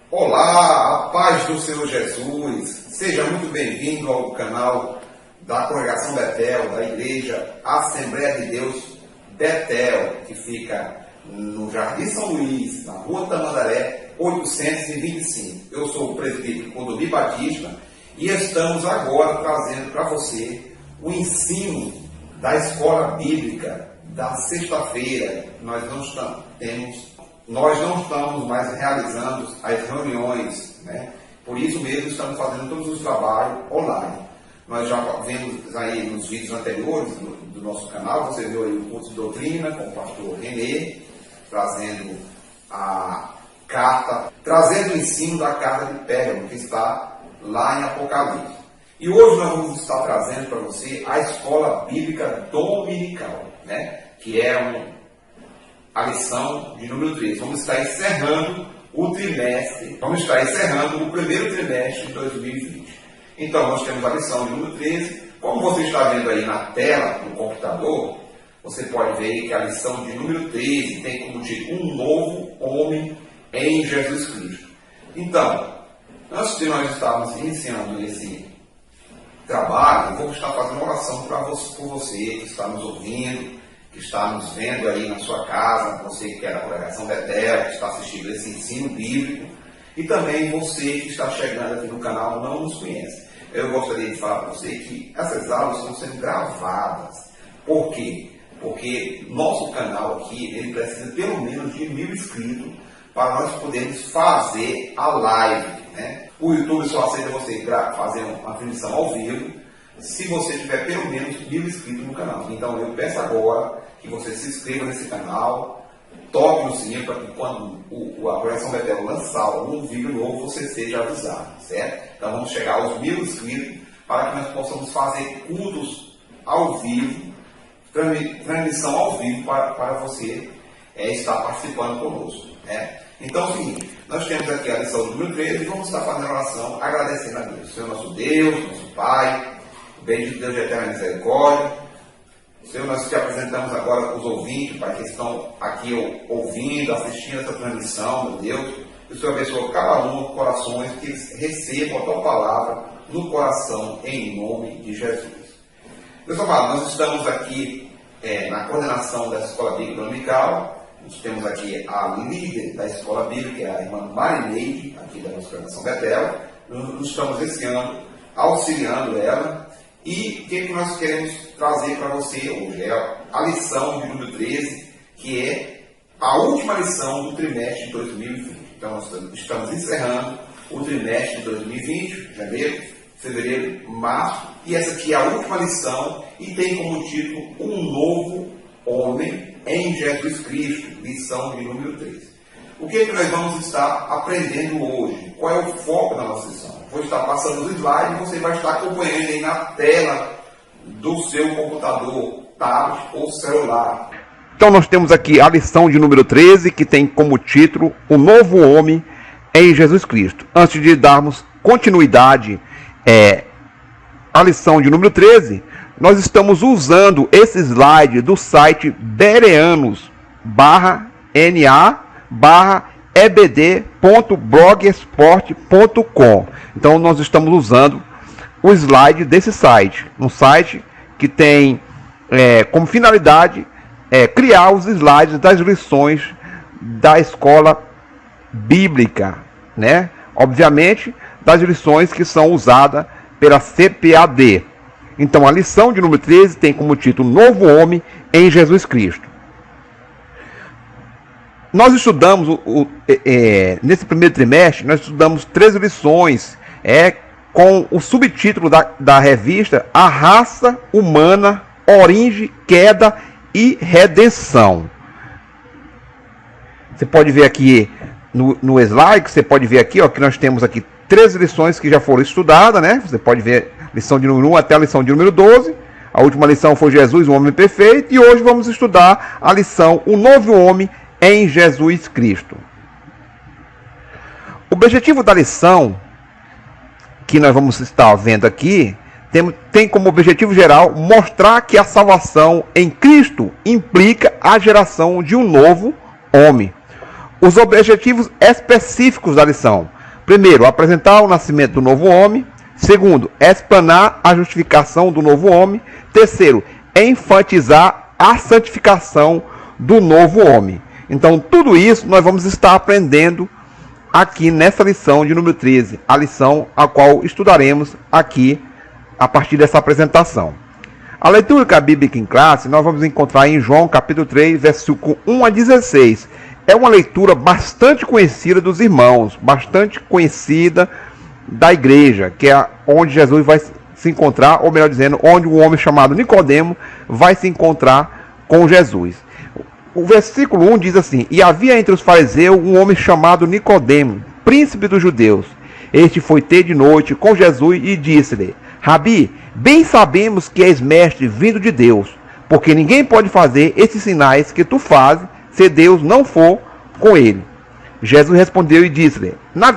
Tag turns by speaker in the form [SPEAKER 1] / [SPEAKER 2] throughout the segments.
[SPEAKER 1] Olá, a paz do Senhor Jesus. Seja muito bem-vindo ao canal da Congregação Betel, da Igreja Assembleia de Deus Betel, que fica no Jardim São Luís, na Rua Tamandaré, 825. Eu sou o presbítero Clodomir Batista e estamos agora trazendo para você o ensino da escola bíblica da sexta-feira. Nós não estamos mais realizando as reuniões, né? Por isso mesmo estamos fazendo todos os trabalhos online. Nós já vimos aí nos vídeos anteriores do nosso canal, você viu aí o curso de doutrina com o pastor Renê, trazendo a carta, trazendo o ensino da carta de Pérgamo, que está lá em Apocalipse. E hoje nós vamos estar trazendo para você a escola bíblica dominical, né? Que é a lição de número 3. Vamos estar encerrando o trimestre, vamos estar encerrando o primeiro trimestre de 2020. Então, nós temos a lição de número 13. Como você está vendo aí na tela do computador, você pode ver que a lição de número 13 tem como título Um Novo Homem em Jesus Cristo. Então, antes de nós estarmos iniciando esse trabalho, eu vou estar fazendo uma oração por você que está nos ouvindo, que está nos vendo aí na sua casa, você que é da Congregação Betel, que está assistindo esse ensino bíblico, e também você que está chegando aqui no canal não nos conhece. Eu gostaria de falar para você que essas aulas estão sendo gravadas. Por quê? Porque nosso canal aqui, ele precisa pelo menos de 1000 inscritos para nós podermos fazer a live, né? O YouTube só aceita você fazer uma transmissão ao vivo se você tiver pelo menos 1000 inscritos no canal. Então eu peço agora que você se inscreva nesse canal, toque no sininho para que quando a Congregação Betel lançar um vídeo novo, você seja avisado, certo? Então vamos chegar aos 1000 inscritos para que nós possamos fazer cultos ao vivo, transmissão ao vivo para você estar participando conosco, né? Então é o seguinte, nós temos aqui a lição número 13 e vamos estar fazendo oração agradecendo a Deus. Senhor nosso Deus, nosso Pai, bendito Deus de eterna misericórdia. Senhor, nós te apresentamos agora os ouvintes, Pai, que estão aqui ouvindo, assistindo essa transmissão, meu Deus. Que o Senhor abençoe cada um dos corações, que eles recebam a tua palavra no coração, em nome de Jesus. Meus amados, nós estamos aqui na coordenação da Escola Bíblica Dominical. Nós temos aqui a líder da Escola Bíblica, que é a irmã Marineide, aqui da nossa Congregação Betel. Nós estamos esse ano auxiliando ela. E o que nós queremos trazer para você hoje? É a lição de número 13, que é a última lição do trimestre de 2020. Então, nós estamos encerrando o trimestre de 2020, janeiro, fevereiro, março, e essa aqui é a última lição e tem como título Um Novo Homem em Jesus Cristo, lição de número 13. O que nós vamos estar aprendendo hoje? Qual é o foco da nossa lição? Vou estar passando os slides e você vai estar acompanhando aí na tela do seu computador, tablet ou celular. Então nós temos aqui a lição de número 13, que tem como título O Novo Homem em Jesus Cristo. Antes de darmos continuidade à lição de número 13, nós estamos usando esse slide do site bereanos.na/ebd.blogsport.com. Então nós estamos usando o slide desse site, um site que tem como finalidade criar os slides das lições da escola bíblica, né? Obviamente das lições que são usadas pela CPAD. Então a lição de número 13 tem como título Novo Homem em Jesus Cristo. Nós estudamos, nesse primeiro trimestre, nós estudamos 13 lições, com o subtítulo da revista A Raça Humana, Origem, Queda e Redenção. Você pode ver aqui no slide, você pode ver aqui, ó, que nós temos aqui 13 lições que já foram estudadas, né? Você pode ver lição de número 1 até a lição de número 12. A última lição foi Jesus, o Homem Perfeito, e hoje vamos estudar a lição O Novo Homem em Jesus Cristo. O objetivo da lição que nós vamos estar vendo aqui tem como objetivo geral mostrar que a salvação em Cristo implica a geração de um novo homem. Os objetivos específicos da lição:
[SPEAKER 2] Primeiro, apresentar o nascimento do novo homem. Segundo, explanar a justificação do novo homem. Terceiro, enfatizar a santificação do novo homem. Então, tudo isso nós vamos estar aprendendo aqui nessa lição de número 13, a lição a qual estudaremos aqui a partir dessa apresentação. A leitura bíblica em classe nós vamos encontrar em João capítulo 3, versículo 1 a 16. É uma leitura bastante conhecida dos irmãos, bastante conhecida da igreja, que é onde Jesus vai se encontrar, ou melhor dizendo, onde um homem chamado Nicodemo vai se encontrar com Jesus. O versículo 1 diz assim: E havia entre os fariseus um homem chamado Nicodemo, príncipe dos judeus. Este foi ter de noite com Jesus e disse-lhe: Rabi, bem sabemos que és mestre vindo de Deus, porque ninguém pode fazer esses sinais que tu fazes, se Deus não for com ele. Jesus respondeu e disse-lhe: na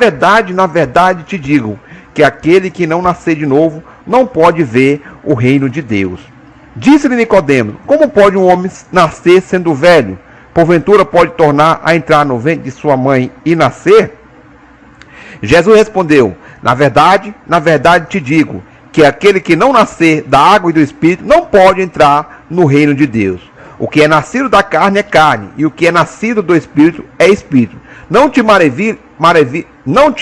[SPEAKER 2] verdade te digo, que aquele que não nascer de novo não pode ver o reino de Deus. Disse-lhe Nicodemo: como pode um homem nascer sendo velho? Porventura pode tornar a entrar no ventre de sua mãe e nascer? Jesus respondeu: na verdade te digo, que aquele que não nascer da água e do Espírito não pode entrar no reino de Deus. O que é nascido da carne é carne, e o que é nascido do Espírito é Espírito. Não te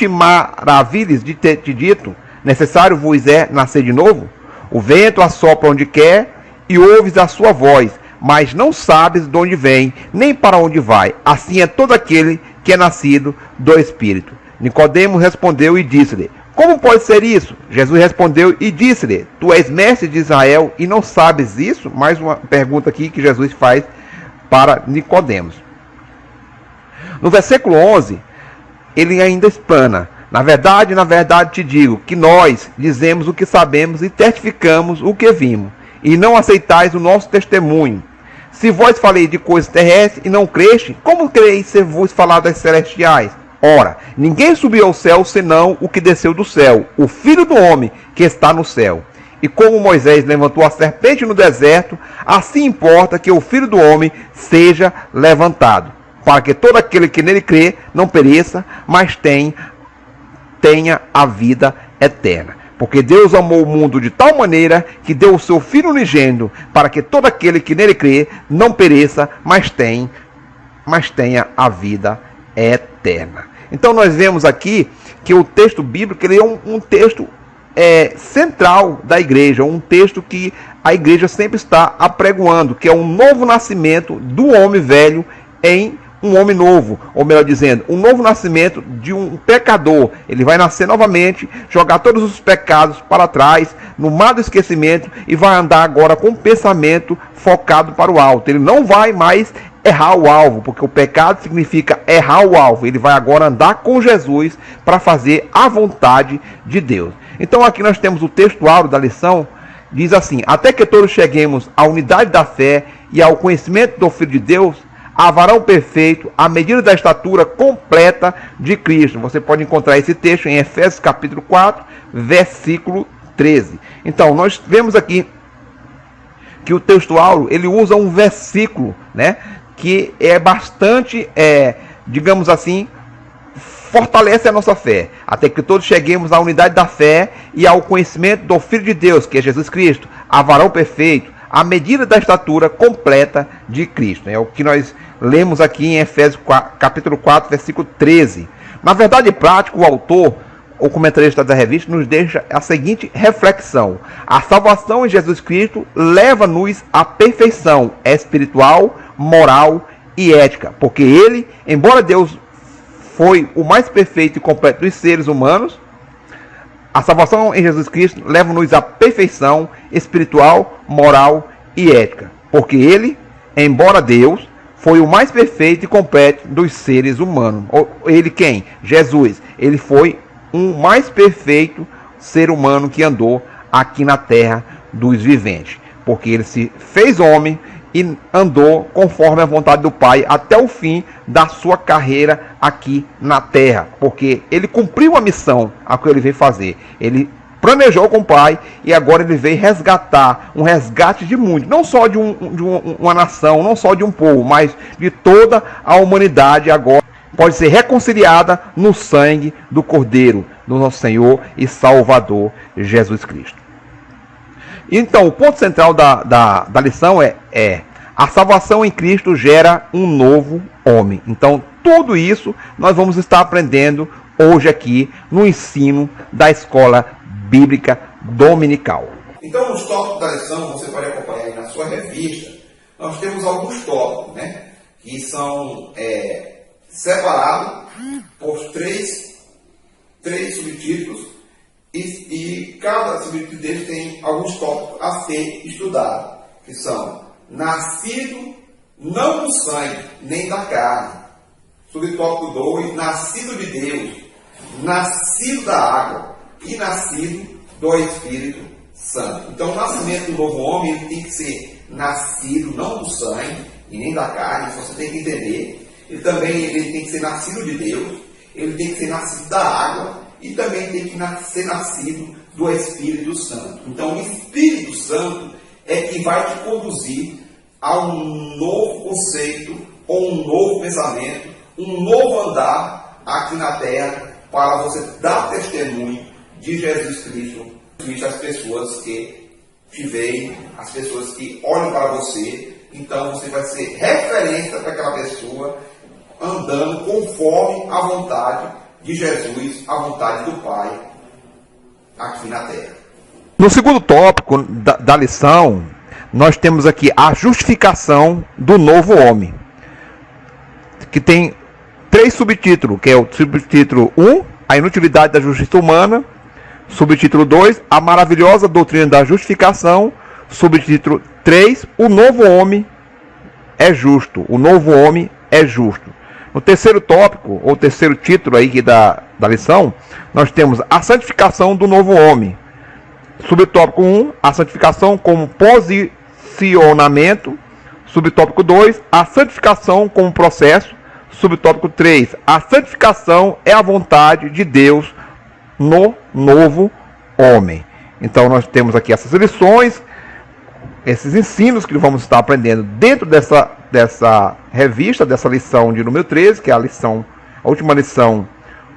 [SPEAKER 2] maravilhes de ter te dito, necessário vos é nascer de novo? O vento assopra onde quer, e ouves a sua voz, mas não sabes de onde vem, nem para onde vai. Assim é todo aquele que é nascido do Espírito. Nicodemo respondeu e disse-lhe: como pode ser isso? Jesus respondeu e disse-lhe: tu és mestre de Israel e não sabes isso? Mais uma pergunta aqui que Jesus faz para Nicodemos. No versículo 11, ele ainda explana: na verdade te digo, que nós dizemos o que sabemos e testificamos o que vimos, e não aceitais o nosso testemunho. Se vós faleis de coisas terrestres e não creste, como creis se vos falar das celestiais? Ora, ninguém subiu ao céu senão o que desceu do céu, o Filho do Homem que está no céu. E como Moisés levantou a serpente no deserto, assim importa que o Filho do Homem seja levantado, para que todo aquele que nele crê não pereça, mas tenha a vida eterna. Porque Deus amou o mundo de tal maneira que deu o seu Filho unigênito, para que todo aquele que nele crê não pereça, mas tenha a vida eterna. Então nós vemos aqui que o texto bíblico ele é um texto central da igreja, um texto que a igreja sempre está apregoando, que é um novo nascimento do homem velho em um homem novo, ou melhor dizendo, um novo nascimento de um pecador. Ele vai nascer novamente, jogar todos os pecados para trás, no mar do esquecimento, e vai andar agora com um pensamento focado para o alto. Ele não vai mais errar o alvo, porque o pecado significa errar o alvo. Ele vai agora andar com Jesus para fazer a vontade de Deus. Então aqui nós temos o textual da lição, diz assim: até que todos cheguemos à unidade da fé e ao conhecimento do Filho de Deus, a varão perfeito, à medida da estatura completa de Cristo. Você pode encontrar esse texto em Efésios capítulo 4, versículo 13. Então, nós vemos aqui que o textual, ele usa um versículo, né, que é bastante, digamos assim, fortalece a nossa fé, até que todos cheguemos à unidade da fé e ao conhecimento do Filho de Deus, que é Jesus Cristo, a varão perfeito, à medida da estatura completa de Cristo. É o que nós lemos aqui em Efésios capítulo 4, versículo 13. Na verdade prática, o autor, o comentarista da revista, nos deixa a seguinte reflexão: a salvação em Jesus Cristo leva-nos à perfeição espiritual, moral e ética, porque ele, embora Deus foi o mais perfeito e completo dos seres humanos, a salvação em Jesus Cristo leva-nos à perfeição espiritual, moral e ética, porque ele, embora Deus, foi o mais perfeito e completo dos seres humanos. Ele quem? Jesus. Ele foi o mais perfeito ser humano que andou aqui na terra dos viventes, porque ele se fez homem e andou conforme a vontade do Pai até o fim da sua carreira aqui na terra, porque ele cumpriu a missão a que ele veio fazer. Ele planejou com o Pai e agora ele veio resgatar, um resgate de muitos, não só de uma nação, não só de um povo, mas de toda a humanidade agora. pode ser reconciliada no sangue do Cordeiro, do nosso Senhor e Salvador Jesus Cristo. Então, o ponto central da lição é a salvação em Cristo gera um novo homem. Então, tudo isso nós vamos estar aprendendo hoje aqui no ensino da Escola Bíblica Dominical.
[SPEAKER 1] Então, nos tópicos da lição, você pode acompanhar aí na sua revista, nós temos alguns tópicos, né, que são separados por três subtítulos, e cada subtítulo deles tem alguns tópicos a ser estudado, que são nascido não do sangue, nem da carne. Subtópico 2, nascido de Deus, nascido da água e nascido do Espírito Santo. Então, o nascimento do novo homem ele tem que ser nascido não do sangue e nem da carne, isso você tem que entender. Ele tem que ser nascido de Deus, ele tem que ser nascido da água e também tem que ser nascido do Espírito Santo. Então, o Espírito Santo é que vai te conduzir a um novo conceito, ou um novo pensamento, um novo andar aqui na terra, para você dar testemunho de Jesus Cristo às pessoas que te veem, as pessoas que olham para você. Então você vai ser referência para aquela pessoa andando conforme a vontade de Jesus, a vontade do Pai aqui na terra.
[SPEAKER 2] No segundo tópico da lição, nós temos aqui a justificação do novo homem, que tem 3 subtítulos, que é o subtítulo 1, a inutilidade da justiça humana, subtítulo 2, a maravilhosa doutrina da justificação, subtítulo 3, o novo homem é justo, o novo homem é justo. No terceiro tópico, ou terceiro título aí da lição, nós temos a santificação do novo homem. Subtópico 1, a santificação como posicionamento. Subtópico 2, a santificação como processo. Subtópico 3, a santificação é a vontade de Deus no novo homem. Então nós temos aqui essas lições, esses ensinos que vamos estar aprendendo dentro dessa revista, dessa lição de número 13, que é a última lição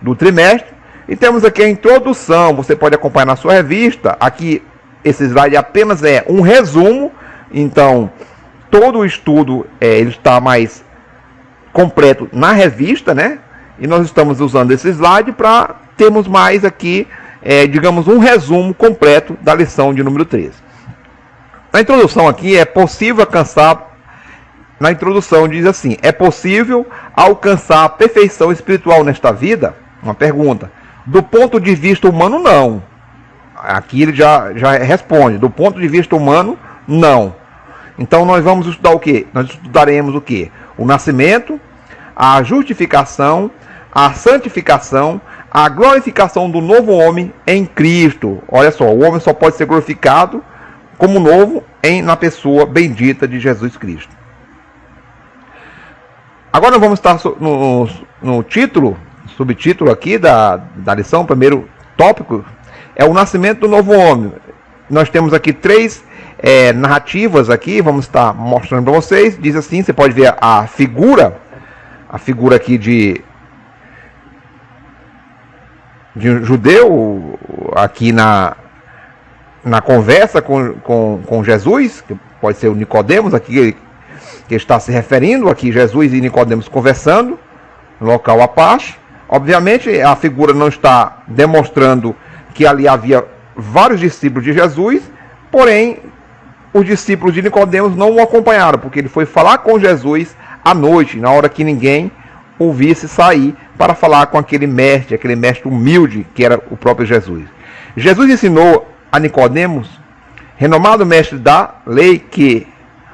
[SPEAKER 2] do trimestre. E temos aqui a introdução, você pode acompanhar na sua revista. Aqui esse slide apenas é um resumo, então todo o estudo ele está mais completo na revista, né? E nós estamos usando esse slide para termos mais aqui, digamos, um resumo completo da lição de número 13. Na introdução aqui é possível alcançar, na introdução diz assim, é possível alcançar a perfeição espiritual nesta vida? Uma pergunta. Do ponto de vista humano, não. Aqui ele já responde, do ponto de vista humano, não. Então nós vamos estudar o quê? Nós estudaremos o quê? O nascimento, a justificação, a santificação, a glorificação do novo homem em Cristo. Olha só, o homem só pode ser glorificado como novo na pessoa bendita de Jesus Cristo. Agora nós vamos estar no título, subtítulo aqui da lição, o primeiro tópico, é o nascimento do novo homem. Nós temos aqui 3 narrativas aqui, vamos estar mostrando para vocês. Diz assim, você pode ver a figura aqui de um judeu, aqui na conversa com Jesus, que pode ser o Nicodemos, aqui que está se referindo, aqui Jesus e Nicodemos conversando, no local à parte. Obviamente a figura não está demonstrando que ali havia vários discípulos de Jesus, porém os discípulos de Nicodemos não o acompanharam, porque ele foi falar com Jesus à noite, na hora que ninguém ouvisse sair, para falar com aquele mestre humilde que era o próprio Jesus. Jesus ensinou a Nicodemos, renomado mestre da lei, que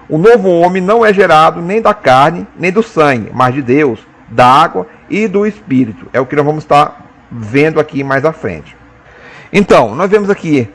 [SPEAKER 2] o novo homem não é gerado nem da carne, nem do sangue, mas de Deus, da água e do Espírito. É o que nós vamos estar vendo aqui mais à frente. Então, nós vemos aqui,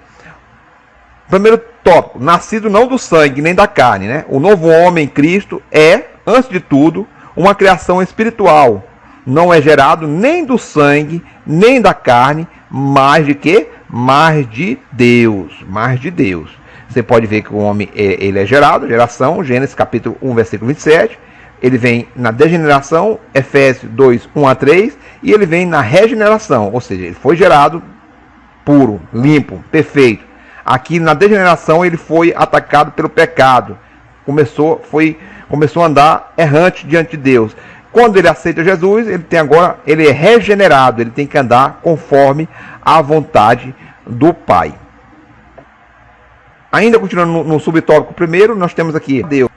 [SPEAKER 2] primeiro tópico, nascido não do sangue nem da carne, né? O novo homem, Cristo, é, antes de tudo, uma criação espiritual. Não é gerado nem do sangue, nem da carne, mas de quê? Mas de Deus. Mas de Deus. Você pode ver que o homem ele é gerado, geração, Gênesis capítulo 1, versículo 27. Ele vem na degeneração, Efésios 2, 1 a 3, e ele vem na regeneração, ou seja, ele foi gerado puro, limpo, perfeito. Aqui na degeneração ele foi atacado pelo pecado, começou a andar errante diante de Deus. Quando ele aceita Jesus, ele é regenerado, ele tem que andar conforme a vontade do Pai. Ainda continuando no subtópico primeiro, nós temos aqui Deus.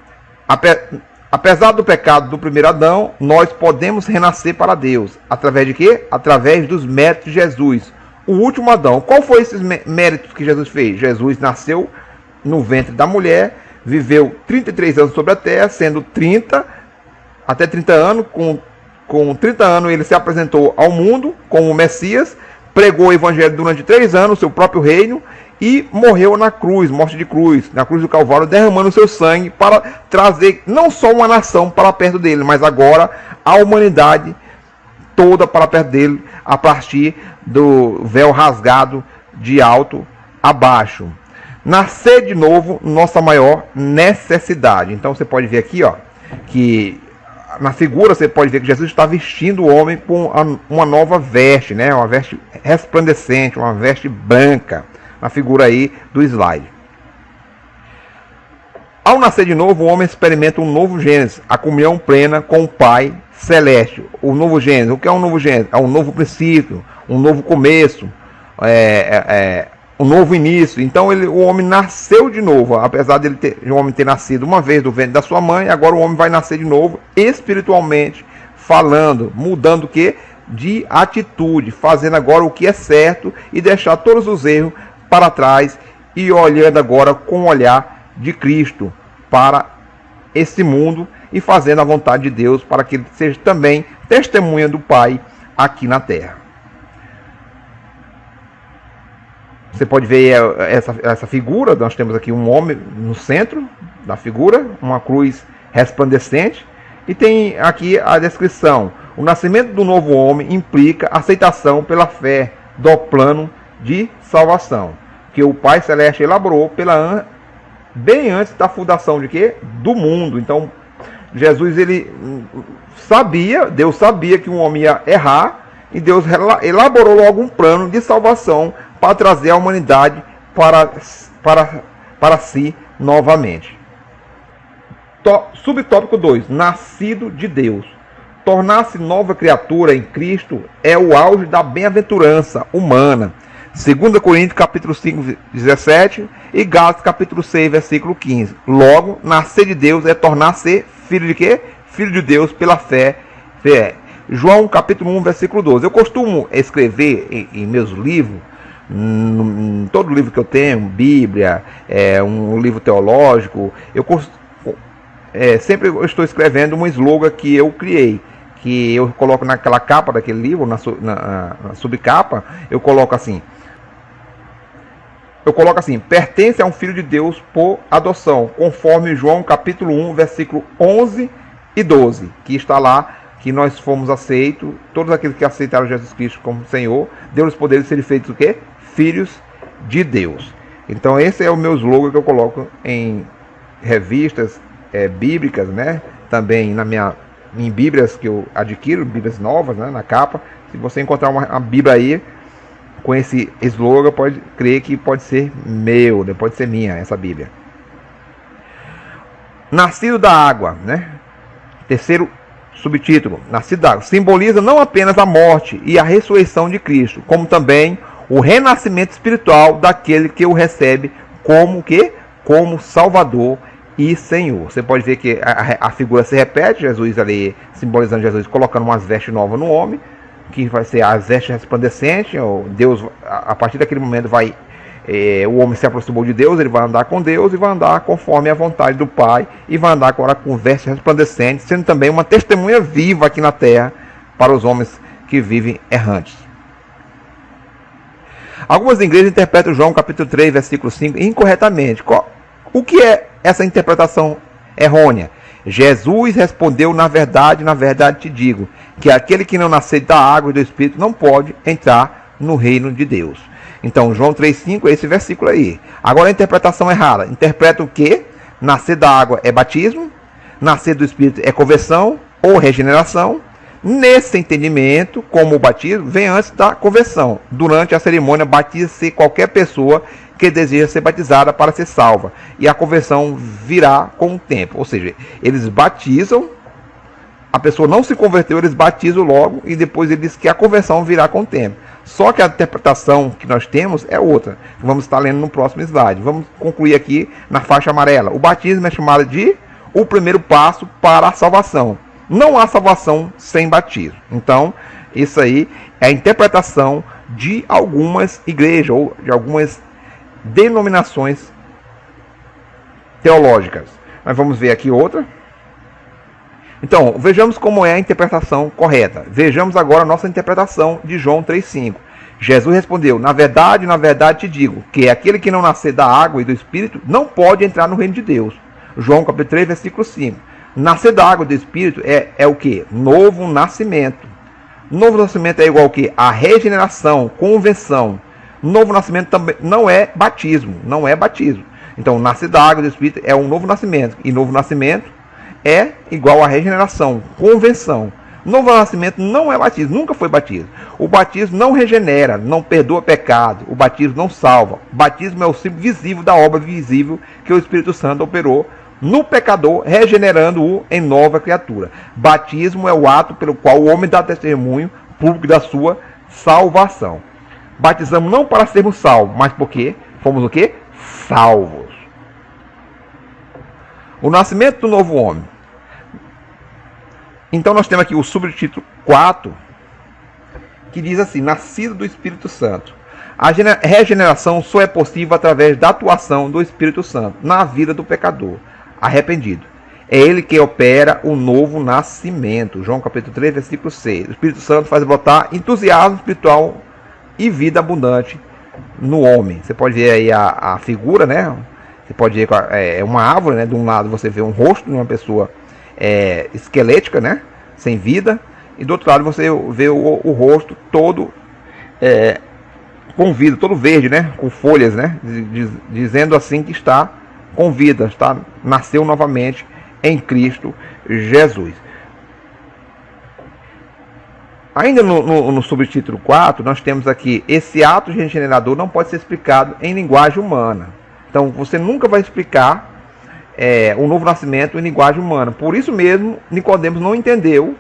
[SPEAKER 2] Apesar do pecado do primeiro Adão, nós podemos renascer para Deus. Através de quê? Através dos méritos de Jesus. O último Adão. Qual foi esses méritos que Jesus fez? Jesus nasceu no ventre da mulher, viveu 33 anos sobre a terra, sendo 30 até 30 anos. Com 30 anos ele se apresentou ao mundo como o Messias, pregou o evangelho durante 3 anos, seu próprio reino, e morreu na cruz, morte de cruz, na cruz do Calvário, derramando seu sangue para trazer não só uma nação para perto dele, mas agora a humanidade toda para perto dele, a partir do véu rasgado de alto a baixo. Nascer de novo, nossa maior necessidade. Então você pode ver aqui, ó, que na figura você pode ver que Jesus está vestindo o homem com uma nova veste, né? Uma veste resplandecente, uma veste branca, na figura aí do slide. Ao nascer de novo, o homem experimenta um novo Gênesis, a comunhão plena com o Pai Celeste. O novo Gênesis, o que é um novo Gênesis? É um novo princípio, um novo começo, um novo início. Então o homem nasceu de novo, apesar de o homem ter nascido uma vez do ventre da sua mãe, agora o homem vai nascer de novo, espiritualmente falando, mudando o que? De atitude, fazendo agora o que é certo e deixar todos os erros para trás e olhando agora com o olhar de Cristo para esse mundo e fazendo a vontade de Deus para que ele seja também testemunha do Pai aqui na terra. Você pode ver essa figura, nós temos aqui um homem no centro da figura, uma cruz resplandecente, e tem aqui a descrição. O nascimento do novo homem implica aceitação pela fé do plano de salvação, que o Pai Celeste elaborou bem antes da fundação de quê? Do mundo. Então, Jesus, Deus sabia que um homem ia errar, e Deus elaborou logo um plano de salvação para trazer a humanidade para si novamente. Subtópico 2. Nascido de Deus. Tornar-se nova criatura em Cristo é o auge da bem-aventurança humana. 2 Coríntios capítulo 5, 17 e Gálatas capítulo 6, versículo 15. Logo, nascer de Deus é tornar-se filho de quê? Filho de Deus pela fé. João capítulo 1, versículo 12. Eu costumo escrever em meus livros, em todo livro que eu tenho, Bíblia, um livro teológico, sempre eu estou escrevendo um slogan que eu criei, que eu coloco naquela capa daquele livro, na subcapa, eu coloco assim, pertence a um filho de Deus por adoção, conforme João capítulo 1, versículo 11 e 12, que está lá, que nós fomos aceitos, todos aqueles que aceitaram Jesus Cristo como Senhor, deu-lhes poder de serem feitos o quê? Filhos de Deus. Então esse é o meu slogan que eu coloco em revistas bíblicas, né? Também em Bíblias que eu adquiro, Bíblias novas, né? Na capa. Se você encontrar uma Bíblia aí com esse slogan, pode crer que pode ser meu, pode ser minha essa Bíblia. Nascido da água, né? Terceiro subtítulo, nascido da água, simboliza não apenas a morte e a ressurreição de Cristo, como também o renascimento espiritual daquele que o recebe como Salvador e Senhor. Você pode ver que a figura se repete, Jesus ali simbolizando Jesus, colocando umas vestes novas no homem, que vai ser as vestes resplandecentes. Deus, a partir daquele momento, o homem se aproximou de Deus, ele vai andar com Deus e vai andar conforme a vontade do Pai, e vai andar agora com vestes resplandecentes, sendo também uma testemunha viva aqui na terra para os homens que vivem errantes. Algumas igrejas interpretam João capítulo 3, versículo 5 incorretamente. O que é essa interpretação errônea? Jesus respondeu: na verdade te digo, que aquele que não nascer da água e do Espírito não pode entrar no reino de Deus. Então, João 3,5 é esse versículo aí. Agora a interpretação errada. Interpreta o quê? Nascer da água é batismo, nascer do Espírito é conversão ou regeneração. Nesse entendimento, como o batismo vem antes da conversão. Durante a cerimônia, batiza-se qualquer pessoa que deseja ser batizada para ser salva. E a conversão virá com o tempo. Ou seja, eles batizam, a pessoa não se converteu, eles batizam logo e depois ele diz que a conversão virá com o tempo. Só que a interpretação que nós temos é outra. Vamos estar lendo no próximo slide. Vamos concluir aqui na faixa amarela. O batismo é chamado de o primeiro passo para a salvação. Não há salvação sem batismo. Então, isso aí é a interpretação de algumas igrejas ou de algumas denominações teológicas. Nós vamos ver aqui outra. Então, vejamos como é a interpretação correta. Vejamos agora a nossa interpretação de João 3,5. Jesus respondeu: na verdade te digo, que aquele que não nascer da água e do Espírito não pode entrar no reino de Deus. João capítulo 3, versículo 5. Nascer da água e do Espírito é o que? Novo nascimento. Novo nascimento é igual ao que? A regeneração, convenção. Novo nascimento também não é batismo. Não é batismo. Então, nascer da água e do Espírito é um novo nascimento. E novo nascimento é igual a regeneração, convenção. Novo nascimento não é batismo, nunca foi batismo. O batismo não regenera, não perdoa pecado. O batismo não salva. O batismo é o símbolo visível da obra visível que o Espírito Santo operou no pecador, regenerando-o em nova criatura. Batismo é o ato pelo qual o homem dá testemunho público da sua salvação. Batizamos não para sermos salvos, mas porque fomos o quê? Salvos. O nascimento do novo homem. Então nós temos aqui o subtítulo 4, que diz assim: nascido do Espírito Santo. A regeneração só é possível através da atuação do Espírito Santo na vida do pecador arrependido. É ele que opera o novo nascimento. João capítulo 3, versículo 6. O Espírito Santo faz brotar entusiasmo espiritual e vida abundante no homem. Você pode ver aí a figura, né? Você pode ver uma árvore, né? De um lado você vê um rosto de uma pessoa esquelética, né? Sem vida. E do outro lado você vê o rosto todo com vida, todo verde, né? Com folhas, né? Dizendo assim que está com vida, nasceu novamente em Cristo Jesus. Ainda no subtítulo 4, nós temos aqui: esse ato regenerador não pode ser explicado em linguagem humana. Então você nunca vai explicar o novo nascimento em linguagem humana. Por isso mesmo, Nicodemos não entendeu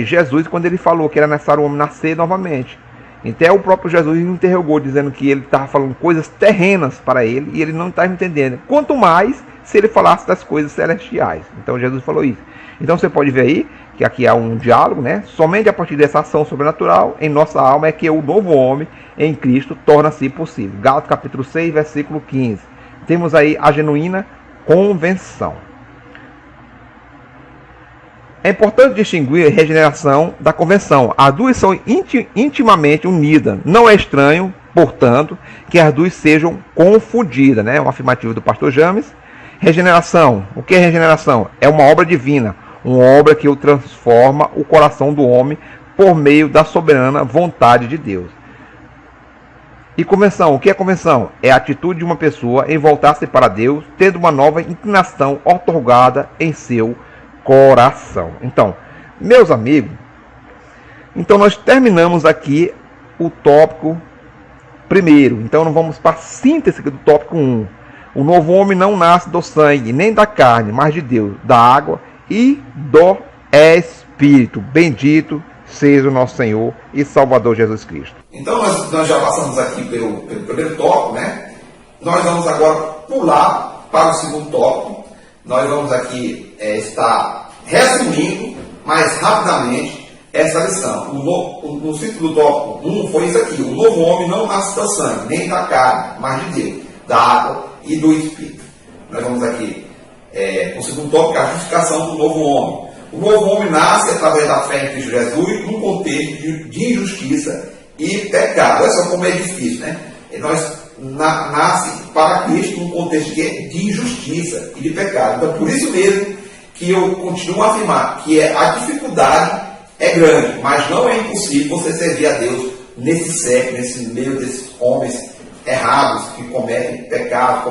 [SPEAKER 2] Jesus quando ele falou que era necessário o homem nascer novamente. Então o próprio Jesus interrogou, dizendo que ele estava falando coisas terrenas para ele e ele não estava entendendo. Quanto mais se ele falasse das coisas celestiais. Então Jesus falou isso. Então você pode ver aí que aqui há um diálogo, né? Somente a partir dessa ação sobrenatural em nossa alma é que o novo homem em Cristo torna-se possível. Gálatas capítulo 6, versículo 15. Temos aí a genuína convenção. É importante distinguir a regeneração da convenção. As duas são intimamente unidas. Não é estranho, portanto, que as duas sejam confundidas, né? Uma afirmativa do pastor James. Regeneração. O que é regeneração? É uma obra divina. Uma obra que transforma o coração do homem por meio da soberana vontade de Deus. E convenção. O que é convenção? É a atitude de uma pessoa em voltar-se para Deus, tendo uma nova inclinação otorgada em seu coração. Então, meus amigos, então nós terminamos aqui o tópico primeiro. Então nós vamos para a síntese do tópico 1. O novo homem não nasce do sangue, nem da carne, mas de Deus, da água e do Espírito. Bendito seja o nosso Senhor e Salvador Jesus Cristo.
[SPEAKER 1] Então nós já passamos aqui pelo primeiro tópico, né? Nós vamos agora pular para o segundo tópico. Nós vamos aqui estar resumindo mais rapidamente essa lição. No título do tópico 1 foi isso aqui: o novo homem não nasce do sangue, nem da carne, mas de Deus, da água e do Espírito. Nós vamos aqui, no segundo tópico, a justificação do novo homem. O novo homem nasce através da fé em Cristo Jesus num contexto de injustiça e pecado. Olha só como é difícil, né? Nós nasce para Cristo num contexto de injustiça e de pecado. Então, por isso mesmo que eu continuo a afirmar que a dificuldade é grande, mas não é impossível você servir a Deus nesse século, nesse meio desses homens errados que cometem pecado,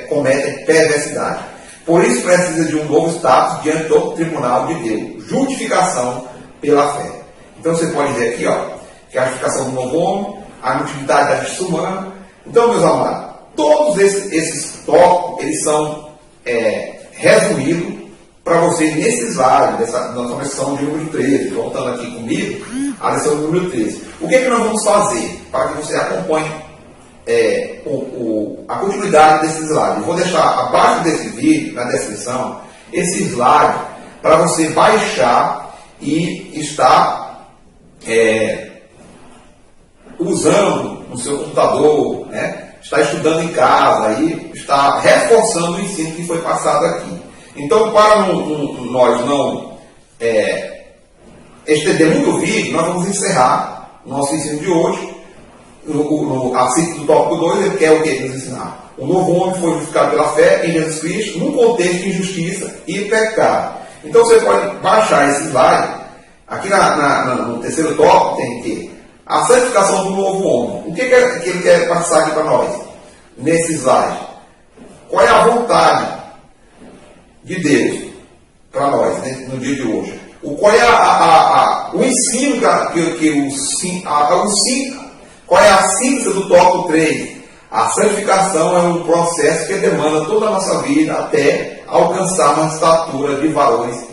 [SPEAKER 1] cometem perversidade. Por isso precisa de um novo status diante do tribunal de Deus. Justificação pela fé. Então você pode ver aqui, ó, que é a justificação do novo homem, a inutilidade da justiça humana. Então, meus amados, todos esses tópicos, eles são resumidos para vocês nesse slide, nessa nossa lição de número 13. Voltando aqui comigo, a lição número 13. O que é que nós vamos fazer para que você acompanhe a continuidade desse slide? Eu vou deixar abaixo desse vídeo, na descrição, esse slide para você baixar e estar usando no seu computador, né? Está estudando em casa e está reforçando o ensino que foi passado aqui. Então, para nós não estender muito o vídeo, nós vamos encerrar o nosso ensino de hoje. Assim do tópico 2, ele quer o que nos ensinar? O novo homem foi justificado pela fé em Jesus Cristo, num contexto de injustiça e pecado. Então, você pode baixar esse slide. Aqui no terceiro tópico tem que a santificação do novo homem. O que ele quer passar aqui para nós? Nesse slide. Qual é a vontade de Deus para nós, né, no dia de hoje? Qual é o ensino qual é a síntese do tópico 3? A santificação é um processo que demanda toda a nossa vida até alcançar uma estatura de valores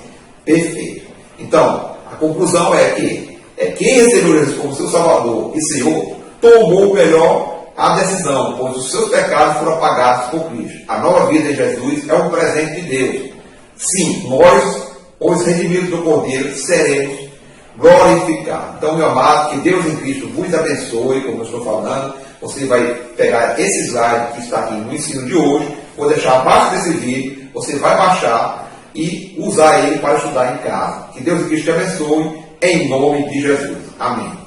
[SPEAKER 1] perfeitos. Então, a conclusão é que quem recebeu Jesus como seu Salvador e Senhor tomou melhor a decisão, pois os seus pecados foram apagados por Cristo. A nova vida em Jesus é um presente de Deus. Sim, nós, os redimidos do Cordeiro, seremos glorificados. Então, meu amado, que Deus em Cristo vos abençoe, como eu estou falando. Você vai pegar esse slide que está aqui no ensino de hoje, vou deixar abaixo desse vídeo, você vai baixar e usar ele para estudar em casa. Que Deus em Cristo te abençoe, em nome de Jesus. Amém.